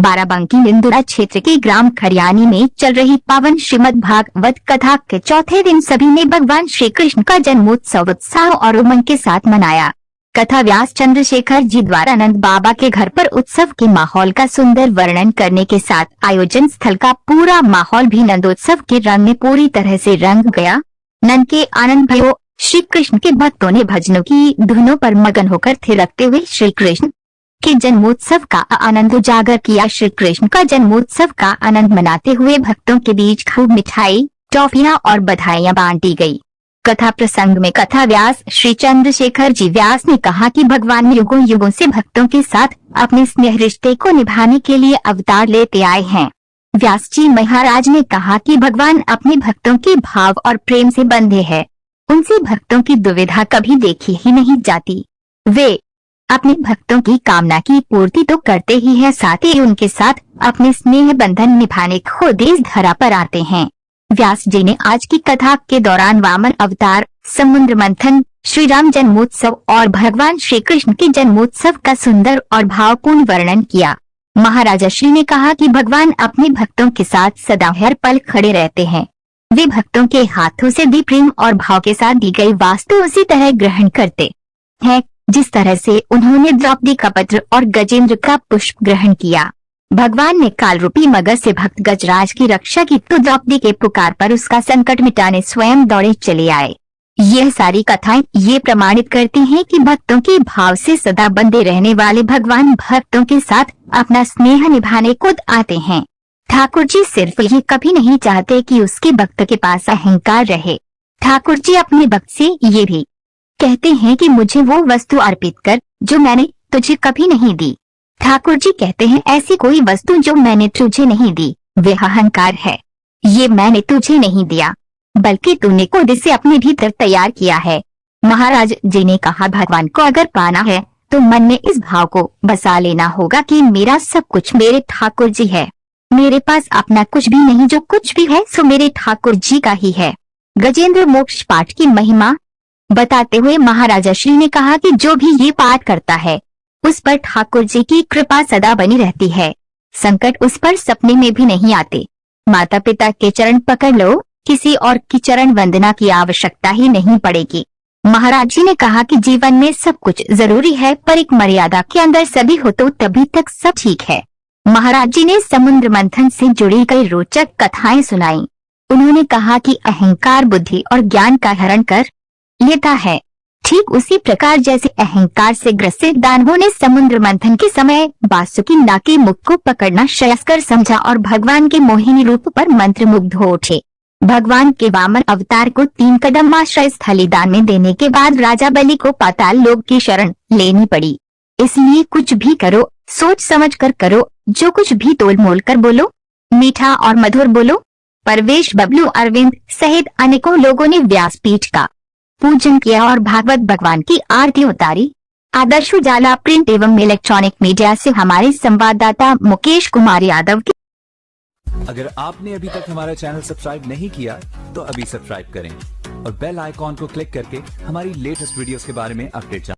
बाराबंकी निंदुरा क्षेत्र के ग्राम खरियानी में चल रही पावन श्रीमद् भागवत कथा के चौथे दिन सभी ने भगवान श्री कृष्ण का जन्मोत्सव उत्साह और उमंग के साथ मनाया। कथा व्यास चंद्रशेखर जी द्वारा नंद बाबा के घर पर उत्सव के माहौल का सुंदर वर्णन करने के साथ आयोजन स्थल का पूरा माहौल भी नंदोत्सव के रंग में पूरी तरह से रंग गया। नंद के आनंद भयो श्री कृष्ण के भक्तों ने भजनों की धुनों पर मगन होकर थिरकते हुए श्री कृष्ण के जन्मोत्सव का आनंद उजागर किया। श्री कृष्ण का जन्मोत्सव का आनंद मनाते हुए भक्तों के बीच खूब मिठाई, टॉफियां और बधाइयां बांटी गई। कथा प्रसंग में कथा व्यास श्री चंद्रशेखर जी व्यास ने कहा कि भगवान युगों युगों से भक्तों के साथ अपने स्नेह रिश्ते को निभाने के लिए अवतार लेते आए हैं। व्यास जी महाराज ने कहा कि भगवान अपने भक्तों के भाव और प्रेम से बंधे हैं। उनसे भक्तों की दुविधा कभी देखी ही नहीं जाती। वे अपने भक्तों की कामना की पूर्ति तो करते ही हैं, साथ ही उनके साथ अपने स्नेह बंधन निभाने खुद इस धरा पर आते हैं। व्यास जी ने आज की कथा के दौरान वामन अवतार, समुद्र मंथन, श्री राम जन्मोत्सव और भगवान श्री कृष्ण के जन्मोत्सव का सुंदर और भावपूर्ण वर्णन किया। महाराजा श्री ने कहा कि भगवान अपने भक्तों के साथ सदा हर पल खड़े रहते हैं। वे भक्तों के हाथों से दी प्रेम और भाव के साथ दी गई वस्तु उसी तरह ग्रहण करते हैं जिस तरह से उन्होंने द्रौपदी का पत्र और गजेंद्र का पुष्प ग्रहण किया। भगवान ने काल रूपी मगर से भक्त गजराज की रक्षा की तो द्रौपदी के पुकार पर उसका संकट मिटाने स्वयं दौड़े चले आए। यह सारी कथाएं ये प्रमाणित करती हैं कि भक्तों के भाव से सदा बंधे रहने वाले भगवान भक्तों के साथ अपना स्नेह निभाने खुद आते हैं। ठाकुर जी सिर्फ ये कभी नहीं चाहते कि उसके भक्त के पास अहंकार रहे। ठाकुर जी अपने भक्त से ये भी कहते हैं कि मुझे वो वस्तु अर्पित कर जो मैंने तुझे कभी नहीं दी। ठाकुर जी कहते हैं ऐसी कोई वस्तु जो मैंने तुझे नहीं दी वह अहंकार है। ये मैंने तुझे नहीं दिया बल्कि तूने खुद इसे अपने भीतर तैयार किया है। महाराज जी ने कहा भगवान को अगर पाना है तो मन में इस भाव को बसा लेना होगा कि मेरा सब कुछ मेरे ठाकुर जी है। मेरे पास अपना कुछ भी नहीं, जो कुछ भी है सो मेरे ठाकुर जी का ही है। गजेंद्र मोक्ष पाठ की महिमा बताते हुए महाराजा श्री ने कहा कि जो भी ये पाठ करता है उस पर ठाकुर जी की कृपा सदा बनी रहती है। संकट उस पर सपने में भी नहीं आते। माता पिता के चरण पकड़ लो, किसी और की चरण वंदना की आवश्यकता ही नहीं पड़ेगी। महाराज जी ने कहा कि जीवन में सब कुछ जरूरी है पर एक मर्यादा के अंदर सभी हो तो तभी तक सब ठीक है। महाराज जी ने समुद्र मंथन से जुड़ी कई रोचक कथाएं सुनाई। उन्होंने कहा कि अहंकार बुद्धि और ज्ञान का हरण कर लेता है। ठीक उसी प्रकार जैसे अहंकार से ग्रसित दानवों ने समुद्र मंथन के समय वासुकी नाग के मुख को पकड़ना श्रेयस्कर समझा और भगवान के मोहिनी रूप पर मंत्रमुग्ध हो उठे। भगवान के वामन अवतार को 3 कदम आश्रय स्थली दान में देने के बाद राजा बलि को पाताल लोक की शरण लेनी पड़ी। इसलिए कुछ भी करो सोच समझ कर करो, जो कुछ भी तोल मोल कर बोलो, मीठा और मधुर बोलो। परवेश बबलू अरविंद सहित अनेकों लोगों ने व्यासपीठ का पूजन किया और भागवत भगवान की आरती उतारी। आदर्श उजाला प्रिंट एवं इलेक्ट्रॉनिक मीडिया से हमारे संवाददाता मुकेश कुमार यादव की। अगर आपने अभी तक हमारा चैनल सब्सक्राइब नहीं किया तो अभी सब्सक्राइब करें और बेल आइकॉन को क्लिक करके हमारी लेटेस्ट वीडियोस के बारे में अपडेट जानें।